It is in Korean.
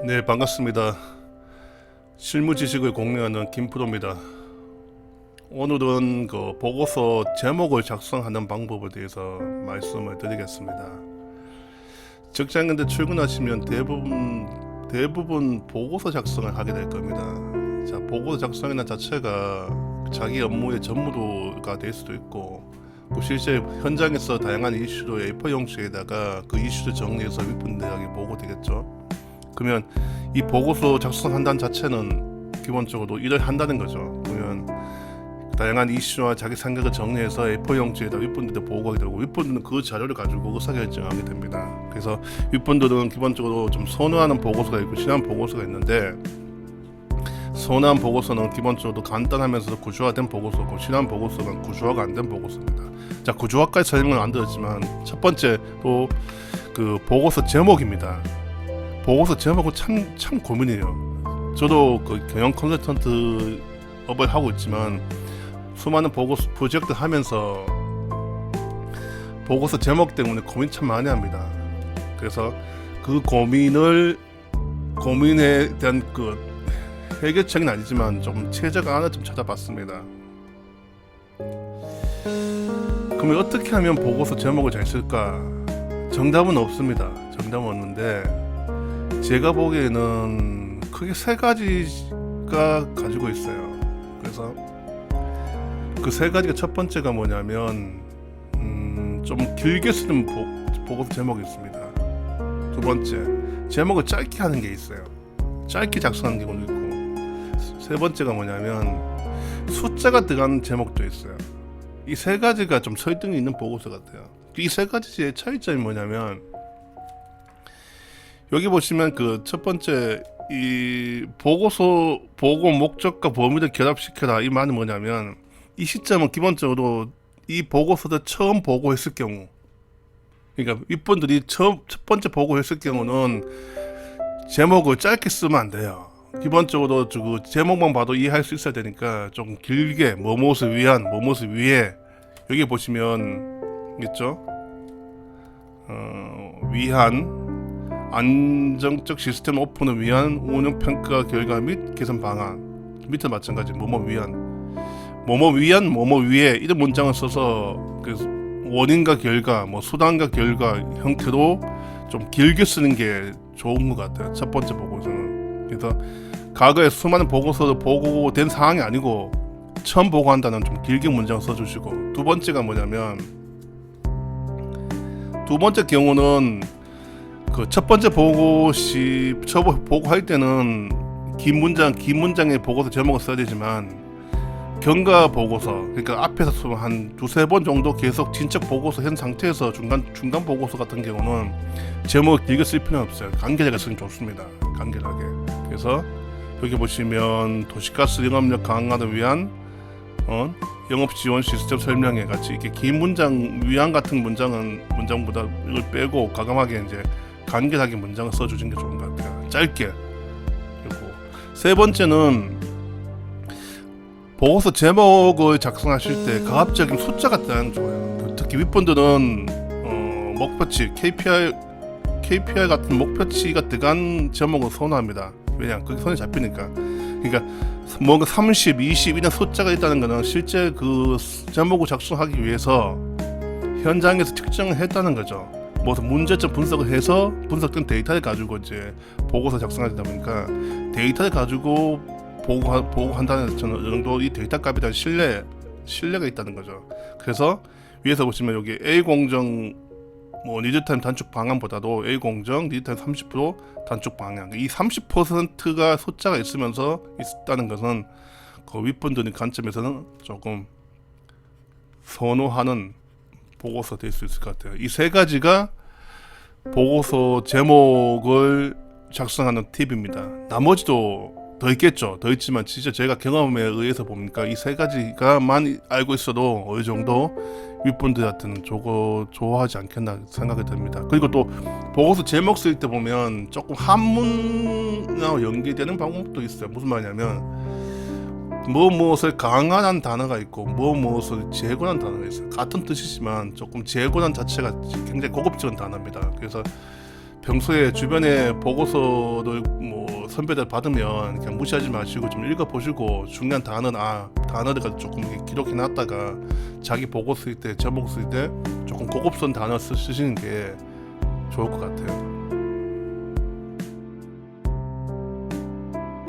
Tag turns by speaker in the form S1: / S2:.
S1: 네, 반갑습니다. 실무 지식을 공유하는 김프로입니다. 오늘은 그 보고서 제목을 작성하는 방법에 대해서 말씀을 드리겠습니다. 직장인들 출근하시면 대부분 보고서 작성을 하게 될 겁니다. 자, 보고서 작성이라는 자체가 자기 업무의 전무가 될 수도 있고, 실제 현장에서 다양한 이슈로 A4 용지에다가 그 이슈를 정리해서 윗분들에게 보고 되겠죠. 그러면 이 보고서 작성한다는 자체는 기본적으로 일을 한다는 거죠. 그러면 다양한 이슈와 자기 생각을 정리해서 A4 용지에다 윗분들한테 보고하게 되고, 윗분들은 그 자료를 가지고 의사결정하게 됩니다. 그래서 윗분들은 기본적으로 좀 선호하는 보고서가 있고 싫어하는 보고서가 있는데, 선호한 보고서는 기본적으로 간단하면서 구조화된 보고서고, 싫어하는 보고서는 구조화가 안 된 보고서입니다. 자, 구조화까지 설명을 안 드렸지만 첫 번째로 그 보고서 제목입니다. 보고서 제목은 참 고민이에요. 저도 그 경영 컨설턴트 업을 하고 있지만 수많은 보고서 프로젝트 하면서 보고서 제목 때문에 고민 참 많이 합니다. 그래서 그 고민에 대한 그 해결책은 아니지만 좀 최적안을 좀 찾아봤습니다. 그러면 어떻게 하면 보고서 제목을 잘 쓸까? 정답은 없습니다. 정답은 없는데, 제가 보기에는 크게 세 가지가 가지고 있어요. 그래서 그 세 가지가, 첫 번째가 뭐냐면 좀 길게 쓰는 보고서 제목이 있습니다. 두 번째, 제목을 짧게 하는 게 있어요. 짧게 작성하는 경우도 있고, 세 번째가 뭐냐면 숫자가 들어가는 제목도 있어요. 이 세 가지가 좀 설득이 있는 보고서 같아요. 이 세 가지의 차이점이 뭐냐면, 여기 보시면 그 첫 번째 이 보고서 보고 목적과 범위를 결합시켜라, 이 말은 뭐냐면, 이 시점은 기본적으로 이 보고서를 처음 보고했을 경우, 그러니까 윗분들이 첫 번째 보고했을 경우는 제목을 짧게 쓰면 안 돼요. 기본적으로 그 제목만 봐도 이해할 수 있어야 되니까 좀 길게, 뭐뭇을 위한, 뭐뭇을 위해, 여기 보시면 있죠. 위한 안정적 시스템 오픈을 위한 운영 평가 결과 및 개선 방안, 밑에 마찬가지 뭐뭐 위한 뭐뭐 위에, 이런 문장을 써서 그 원인과 결과, 뭐 수단과 결과 형태로 좀 길게 쓰는 게 좋은 것 같아요. 첫 번째 보고서는. 그래서 과거에 수많은 보고서를 보고된 상황이 아니고 처음 보고한다는 좀 길게 문장을 써주시고, 두 번째가 뭐냐면, 두 번째 경우는 그 첫 번째 보고할 때는 긴 문장의 보고서 제목을 써야 되지만, 경과 보고서, 그러니까 앞에서 한 두세 번 정도 계속 진척 보고서 한 상태에서 중간 보고서 같은 경우는 제목을 길게 쓸 필요는 없어요. 간결하게 쓰면 좋습니다. 간결하게. 그래서 여기 보시면 도시가스 영업력 강화를 위한 영업 지원 시스템 설명회 같이 이렇게 긴 문장, 위안 같은 문장보다 이걸 빼고 과감하게 이제 간결하게 문장을 써주신 게 좋은 것 같아요. 짧게. 그리고 세 번째는 보고서 제목을 작성하실 때 가급적이면 숫자가 들어가는 게 좋아요. 특히 윗분들은 목표치, KPI 같은 목표치가 들어간 제목을 선호합니다. 왜냐? 그게 손에 잡히니까. 그러니까 뭔가 30, 20 이런 숫자가 있다는 거는 실제 그 제목을 작성하기 위해서 현장에서 측정을 했다는 거죠. 뭐 문제점 분석을 해서 분석된 데이터를 가지고 이제 보고서 작성하다 보니까, 데이터를 가지고 보고한다는 저는 어느 정도 이 데이터 값에 대한 신뢰가 있다는 거죠. 그래서 위에서 보시면 여기 A 공정 뭐 리드타임 단축 방안보다도 A 공정 리드타임 30% 단축 방향, 이 30%가 숫자가 있으면서 있다는 것은 그 윗분들의 관점에서는 조금 선호하는 보고서 될 수 있을 것 같아요. 이 세 가지가 보고서 제목을 작성하는 팁입니다. 나머지도 더 있겠죠. 더 있지만 진짜 제가 경험에 의해서 보니까 이 세 가지가만 알고 있어도 어느 정도 윗분들한테는 저거 좋아하지 않겠나 생각이 듭니다. 그리고 또 보고서 제목 쓸 때 보면 조금 한문하고 연계되는 방법도 있어요. 무슨 말이냐면, 무엇을 강화한 단어가 있고 무엇을 재건한 단어가 있어요. 같은 뜻이지만 조금 재건한 자체가 굉장히 고급스러운 단어입니다. 그래서 평소에 주변에 보고서도 뭐 선배들 받으면 그냥 무시하지 마시고 좀 읽어보시고 중요한 단어를 조금 기록해놨다가 자기 보고 쓸 때, 제목 쓸 때 조금 고급스러운 단어 쓰시는 게 좋을 것 같아요.